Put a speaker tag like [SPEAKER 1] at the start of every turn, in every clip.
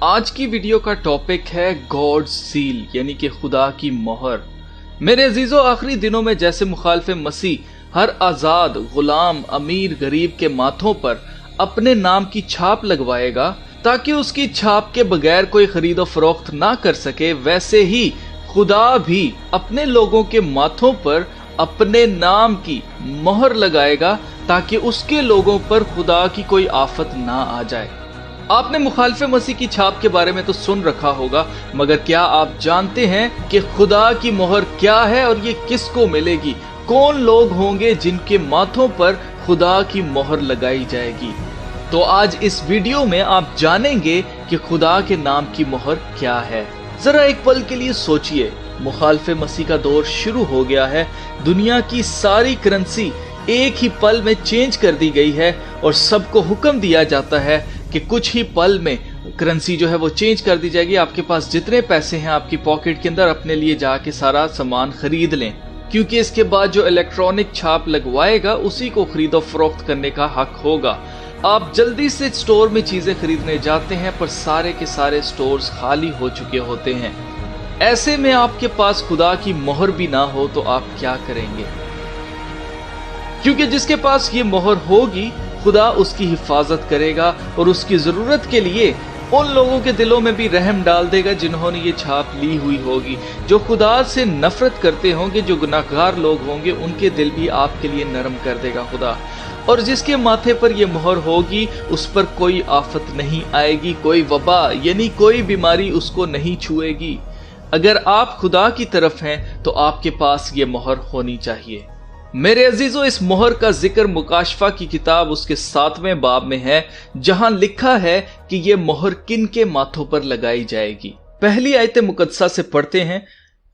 [SPEAKER 1] آج کی ویڈیو کا ٹاپک ہے گاڈ سیل یعنی کہ خدا کی مہر۔ میرے عزیزو، آخری دنوں میں جیسے مخالف مسیح ہر آزاد، غلام، امیر، غریب کے ماتھوں پر اپنے نام کی چھاپ لگوائے گا تاکہ اس کی چھاپ کے بغیر کوئی خرید و فروخت نہ کر سکے، ویسے ہی خدا بھی اپنے لوگوں کے ماتھوں پر اپنے نام کی مہر لگائے گا تاکہ اس کے لوگوں پر خدا کی کوئی آفت نہ آ جائے۔ آپ نے مخالف مسیح کی چھاپ کے بارے میں تو سن رکھا ہوگا، مگر کیا آپ جانتے ہیں کہ خدا کی مہر کیا ہے اور یہ کس کو ملے گی؟ کون لوگ ہوں گے جن کے ماتھوں پر خدا کی مہر لگائی جائے گی؟ تو آج اس ویڈیو میں آپ جانیں گے کہ خدا کے نام کی مہر کیا ہے۔ ذرا ایک پل کے لیے سوچئے، مخالف مسیح کا دور شروع ہو گیا ہے، دنیا کی ساری کرنسی ایک ہی پل میں چینج کر دی گئی ہے اور سب کو حکم دیا جاتا ہے کہ کچھ ہی پل میں کرنسی جو ہے وہ چینج کر دی جائے گی۔ آپ کے پاس جتنے پیسے ہیں آپ کی پاکٹ کے اندر اپنے لیے جا کے سارا سامان خرید لیں، کیونکہ اس کے بعد جو الیکٹرانک چھاپ لگوائے گا اسی کو خرید و فروخت کرنے کا حق ہوگا۔ آپ جلدی سے اسٹور میں چیزیں خریدنے جاتے ہیں پر سارے کے سارے سٹورز خالی ہو چکے ہوتے ہیں۔ ایسے میں آپ کے پاس خدا کی مہر بھی نہ ہو تو آپ کیا کریں گے؟ کیونکہ جس کے پاس یہ مہر ہوگی خدا اس کی حفاظت کرے گا اور اس کی ضرورت کے لیے ان لوگوں کے دلوں میں بھی رحم ڈال دے گا جنہوں نے یہ چھاپ لی ہوئی ہوگی۔ جو خدا سے نفرت کرتے ہوں گے، جو گناہگار لوگ ہوں گے، ان کے دل بھی آپ کے لیے نرم کر دے گا خدا۔ اور جس کے ماتھے پر یہ مہر ہوگی اس پر کوئی آفت نہیں آئے گی، کوئی وبا یعنی کوئی بیماری اس کو نہیں چھوئے گی۔ اگر آپ خدا کی طرف ہیں تو آپ کے پاس یہ مہر ہونی چاہیے۔ میرے عزیزو، اس مہر کا ذکر مکاشفہ کی کتاب اس کے 7ویں باب میں ہے، جہاں لکھا ہے کہ یہ مہر کن کے ماتھوں پر لگائی جائے گی۔ پہلی آیت مقدسہ سے پڑھتے ہیں،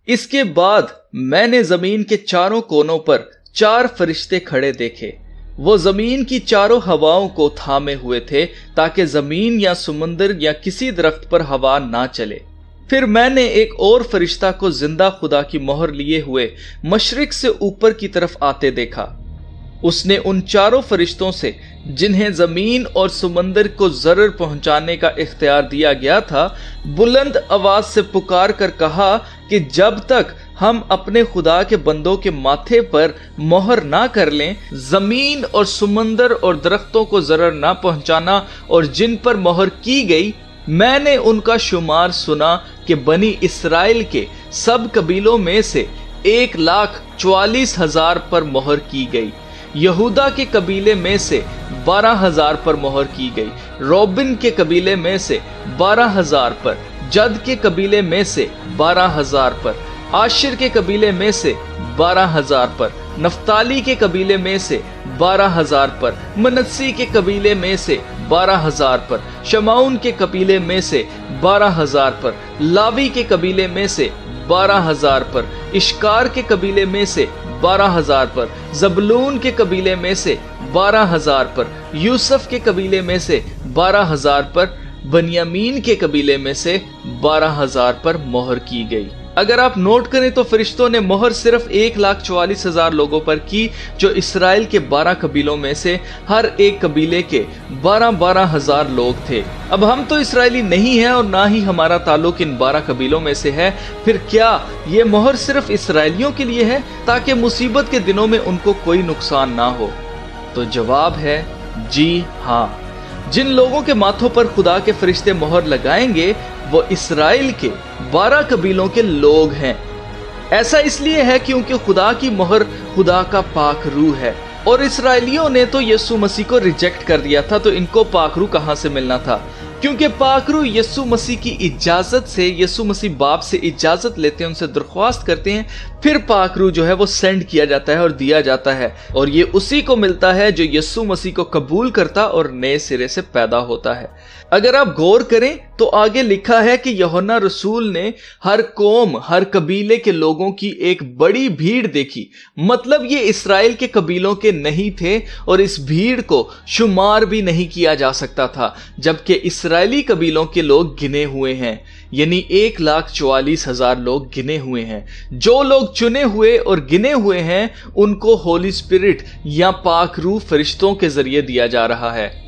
[SPEAKER 1] اس کے بعد میں نے زمین کے چاروں کونوں پر 4 فرشتے کھڑے دیکھے۔ وہ زمین کی چاروں ہواؤں کو تھامے ہوئے تھے تاکہ زمین یا سمندر یا کسی درخت پر ہوا نہ چلے۔ پھر میں نے ایک اور فرشتہ کو زندہ خدا کی مہر لیے ہوئے مشرق سے اوپر کی طرف آتے دیکھا۔ اس نے ان 4 فرشتوں سے جنہیں زمین اور سمندر کو ضرر پہنچانے کا اختیار دیا گیا تھا بلند آواز سے پکار کر کہا کہ جب تک ہم اپنے خدا کے بندوں کے ماتھے پر مہر نہ کر لیں، زمین اور سمندر اور درختوں کو ضرر نہ پہنچانا، اور جن پر مہر کی گئی میں نے ان کا شمار سنا کہ بنی اسرائیل کے سب قبیلوں میں سے 1,44,000 پر مہر کی گئی، یہودا کے قبیلے میں سے 12,000 پر مہر کی گئی، روبن کے قبیلے میں سے 12,000 پر، جد کے قبیلے میں سے 12,000 پر، عاشر کے قبیلے میں سے 12,000 پر، نفتالی کے قبیلے میں سے 12,000 پر، منسی کے قبیلے میں سے 12,000 پر، شمعون کے قبیلے میں سے 12,000 پر، لاوی کے قبیلے میں سے 12,000 پر، اشکار کے قبیلے میں سے 12,000 پر، زبلون کے قبیلے میں سے 12,000 پر، یوسف کے قبیلے میں سے 12,000 پر، بنیامین کے قبیلے میں سے 12,000 پر مہر کی گئی۔ اگر آپ نوٹ کریں تو فرشتوں نے مہر صرف 1,44,000 لوگوں پر کی، جو اسرائیل کے 12 قبیلوں میں سے ہر ایک قبیلے کے 12,000 لوگ تھے۔ اب ہم تو اسرائیلی نہیں ہیں اور نہ ہی ہمارا تعلق ان 12 قبیلوں میں سے ہے، پھر کیا یہ مہر صرف اسرائیلیوں کے لیے ہے تاکہ مصیبت کے دنوں میں ان کو کوئی نقصان نہ ہو؟ تو جواب ہے جی ہاں۔ جن لوگوں کے ماتھوں پر خدا کے فرشتے مہر لگائیں گے وہ اسرائیل کے 12 قبیلوں کے لوگ ہیں۔ ایسا اس لیے ہے کیونکہ خدا کی مہر خدا کا پاک روح ہے، اور اسرائیلیوں نے تو یسوع مسیح کو ریجیکٹ کر دیا تھا، تو ان کو پاک روح کہاں سے ملنا تھا؟ کیونکہ پاک روح یسوع مسیح کی اجازت سے، یسوع مسیح باپ سے اجازت لیتے ہیں، ان سے درخواست کرتے ہیں، پھر پاک روح جو ہے وہ سینڈ کیا جاتا ہے اور دیا جاتا ہے، اور یہ اسی کو ملتا ہے جو یسوع مسیح کو قبول کرتا اور نئے سرے سے پیدا ہوتا ہے۔ اگر آپ غور کریں تو آگے لکھا ہے کہ یوحنا رسول نے ہر قوم، ہر قبیلے کے لوگوں کی ایک بڑی بھیڑ دیکھی، مطلب یہ اسرائیل کے قبیلوں کے نہیں تھے اور اس بھیڑ کو شمار بھی نہیں کیا جا سکتا تھا، جبکہ اسرائیلی قبیلوں کے لوگ گنے ہوئے ہیں، یعنی 1,44,000 لوگ گنے ہوئے ہیں۔ جو لوگ چنے ہوئے اور گنے ہوئے ہیں ان کو ہولی اسپرٹ یا پاک روح فرشتوں کے ذریعے دیا جا رہا ہے۔